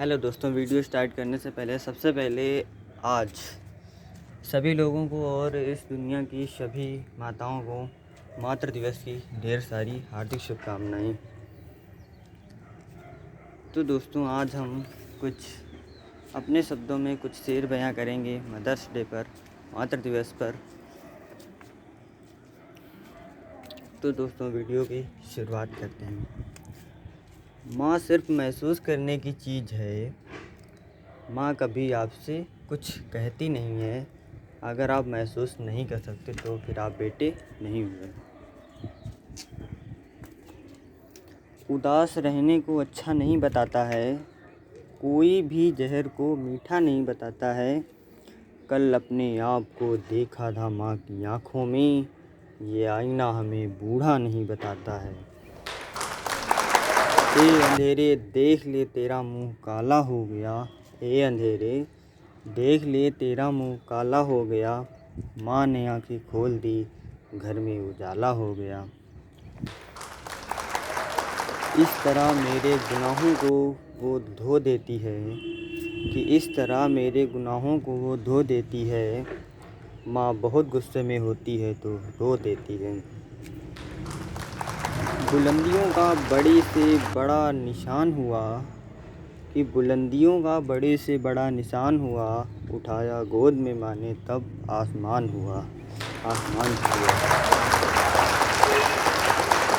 Hello दोस्तों, video start करने से पहले सबसे पहले आज सभी लोगों को और इस दुनिया की सभी माताओं को मातृ दिवस की ढेर सारी हार्दिक शुभकामनाएं। तो दोस्तों, आज हम कुछ अपने शब्दों में कुछ शेर बयां करेंगे मदर्स डे पर, मातृ दिवस पर। तो दोस्तों, वीडियो की शुरुआत करते हैं। माँ सिर्फ महसूस करने की चीज़ है। माँ कभी आपसे कुछ कहती नहीं है। अगर आप महसूस नहीं कर सकते तो फिर आप बेटे नहीं हुए। उदास रहने को अच्छा नहीं बताता है। कोई भी जहर को मीठा नहीं बताता है। कल अपने आप को देखा था माँ की आँखों में। ये आईना हमें बूढ़ा नहीं बताता है। ए अंधेरे देख ले तेरा मुँह काला हो गया। ए अंधेरे देख ले तेरा मुँह काला हो गया। माँ ने आँखें खोल दी, घर में उजाला हो गया। इस तरह मेरे गुनाहों को वो धो देती है कि इस तरह मेरे गुनाहों को वो धो देती है। माँ बहुत गुस्से में होती है तो रो देती है। बुलंदियों का बड़े से बड़ा निशान हुआ कि बुलंदियों का बड़े से बड़ा निशान हुआ। उठाया गोद में माँ ने तब आसमान हुआ।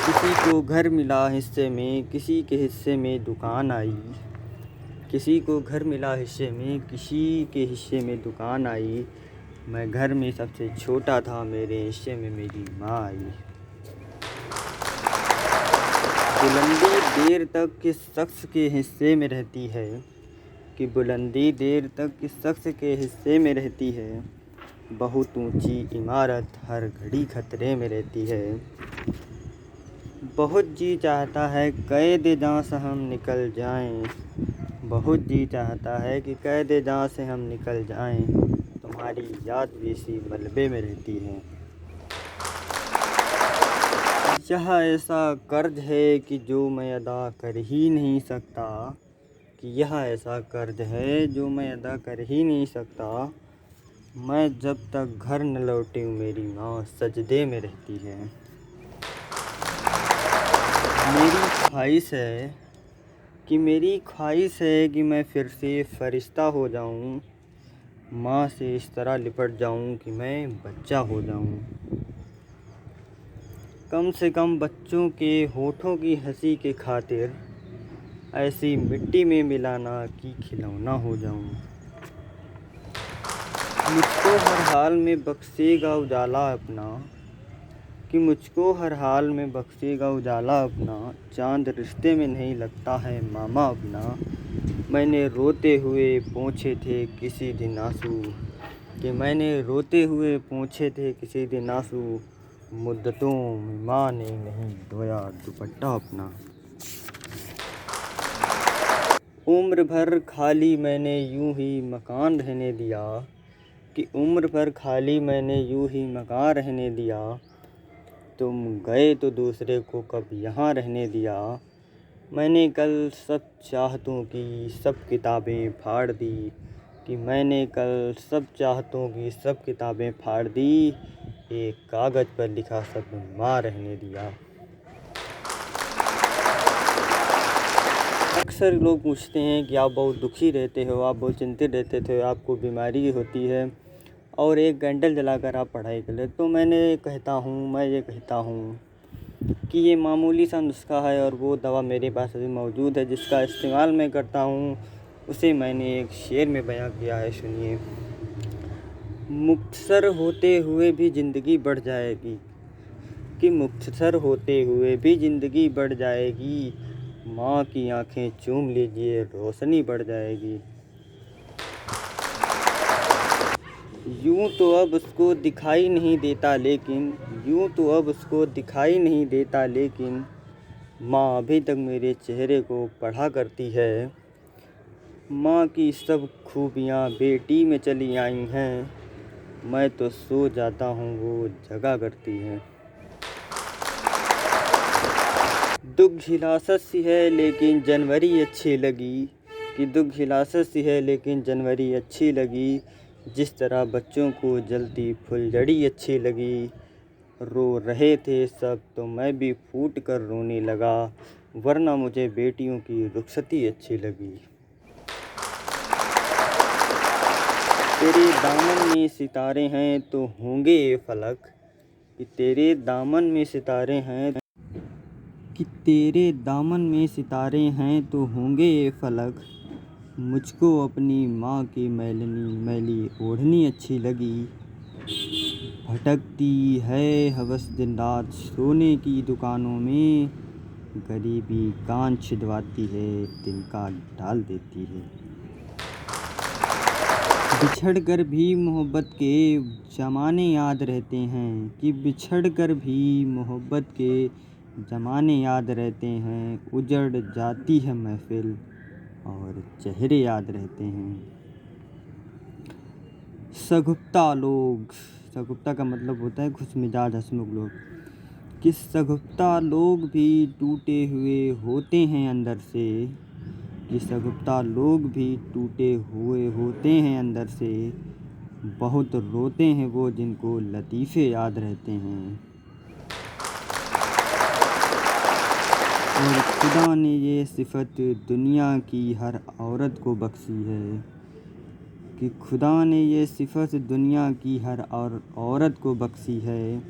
किसी को घर मिला हिस्से में, किसी के हिस्से में दुकान आई। किसी को घर मिला हिस्से में, किसी के हिस्से में दुकान आई। मैं घर में सबसे छोटा था, मेरे हिस्से में मेरी माँ आई। बुलंदी देर तक किस शख्स के हिस्से में रहती है कि बुलंदी देर तक किस शख्स के हिस्से में रहती है। बहुत ऊंची इमारत हर घड़ी खतरे में रहती है। बहुत जी चाहता है कैद जाँ से हम निकल जाएं। बहुत जी चाहता है कि कैद जाँ से हम निकल जाएं। तुम्हारी याद भी इसी मलबे में रहती है। यह ऐसा कर्ज है कि जो मैं अदा कर ही नहीं सकता। कि यह ऐसा कर्ज है जो मैं अदा कर ही नहीं सकता। मैं जब तक घर न लौटी हूँ मेरी माँ सजदे में रहती है। मेरी ख्वाहिश है कि मैं फिर से फरिश्ता हो जाऊँ। माँ से इस तरह लिपट जाऊँ कि मैं बच्चा हो जाऊँ। कम से कम बच्चों के होठों की हंसी के खातिर ऐसी मिट्टी में मिलाना कि खिलौना हो जाऊं। मुझको हर हाल में बख्शेगा उजाला अपना। कि मुझको हर हाल में बख्शेगा उजाला अपना। चांद रिश्ते में नहीं लगता है मामा अपना। मैंने रोते हुए पोंछे थे किसी दिन आंसू। कि मैंने रोते हुए पोंछे थे किसी दिन आंसू। मुद्दतों में माँ ने नहीं धोया दुपट्टा अपना। उम्र भर खाली मैंने यूं ही मकान रहने दिया। कि उम्र भर खाली मैंने यूं ही मकान रहने दिया। तुम गए तो दूसरे को कब यहाँ रहने दिया। मैंने कल सब चाहतों की सब किताबें फाड़ दी। कि मैंने कल सब चाहतों की सब किताबें फाड़ दी। एक कागज़ पर लिखा सब माँ रहने दिया। अक्सर लोग पूछते हैं कि आप बहुत दुखी रहते हो, आप बहुत चिंतित रहते थे, आपको बीमारी होती है और एक कैंडल जलाकर आप पढ़ाई कर ले। तो मैं ये कहता हूँ कि ये मामूली सा नुस्खा है और वो दवा मेरे पास अभी मौजूद है जिसका इस्तेमाल मैं करता हूँ। उसे मैंने एक शेर में बयां किया है, सुनिए। मुख्तसर होते हुए भी ज़िंदगी बढ़ जाएगी। कि मुख्तसर होते हुए भी ज़िंदगी बढ़ जाएगी। माँ की आंखें चूम लीजिए रोशनी बढ़ जाएगी। यूँ तो अब उसको दिखाई नहीं देता लेकिन माँ अभी तक मेरे चेहरे को पढ़ा करती है। माँ की सब खूबियाँ बेटी में चली आई हैं। मैं तो सो जाता हूँ वो जगा करती है। दुख झिलासत सी है लेकिन जनवरी अच्छी लगी। कि दुख हिलासत सी है लेकिन जनवरी अच्छी लगी। जिस तरह बच्चों को जलती फुलझड़ी अच्छी लगी। रो रहे थे सब तो मैं भी फूट कर रोने लगा, वरना मुझे बेटियों की रुखसती अच्छी लगी। तेरे दामन में सितारे हैं तो होंगे ये फलक, कि तेरे दामन में सितारे हैं, कि तेरे दामन में सितारे हैं तो होंगे ये फलक। मुझको अपनी माँ की मैली ओढ़नी अच्छी लगी। भटकती है हवस दिन रात सोने की दुकानों में, गरीबी कान छिदवाती है तिनका डाल देती है। बिछड़कर भी मोहब्बत के ज़माने याद रहते हैं, कि बिछड़कर भी मोहब्बत के ज़माने याद रहते हैं। उजड़ जाती है महफिल और चेहरे याद रहते हैं। सगुप्ता का मतलब होता है खुशमिजाज हंसमुख लोग। कि सगुप्ता लोग भी टूटे हुए होते हैं अंदर से, कि सगुप्ता लोग भी टूटे हुए होते हैं अंदर से। बहुत रोते हैं वो जिनको लतीफ़े याद रहते हैं। और खुदा ने ये सिफ़त दुनिया की हर औरत को बख्शी है, कि खुदा ने ये सिफ़त दुनिया की हर औरत को बख्शी है,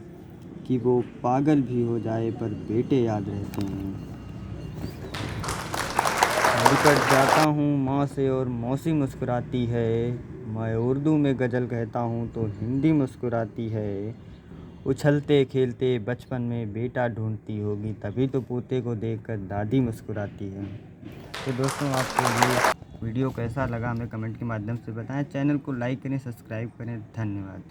कि वो पागल भी हो जाए पर बेटे याद रहते हैं। बिछड़ जाता हूँ माँ से और मौसी मुस्कुराती है, मैं उर्दू में गज़ल कहता हूँ तो हिंदी मुस्कुराती है। उछलते खेलते बचपन में बेटा ढूंढती होगी, तभी तो पोते को देखकर दादी मुस्कुराती है। तो दोस्तों, आपको ये वीडियो कैसा लगा हमें कमेंट के माध्यम से बताएं। चैनल को लाइक करें, सब्सक्राइब करें। धन्यवाद।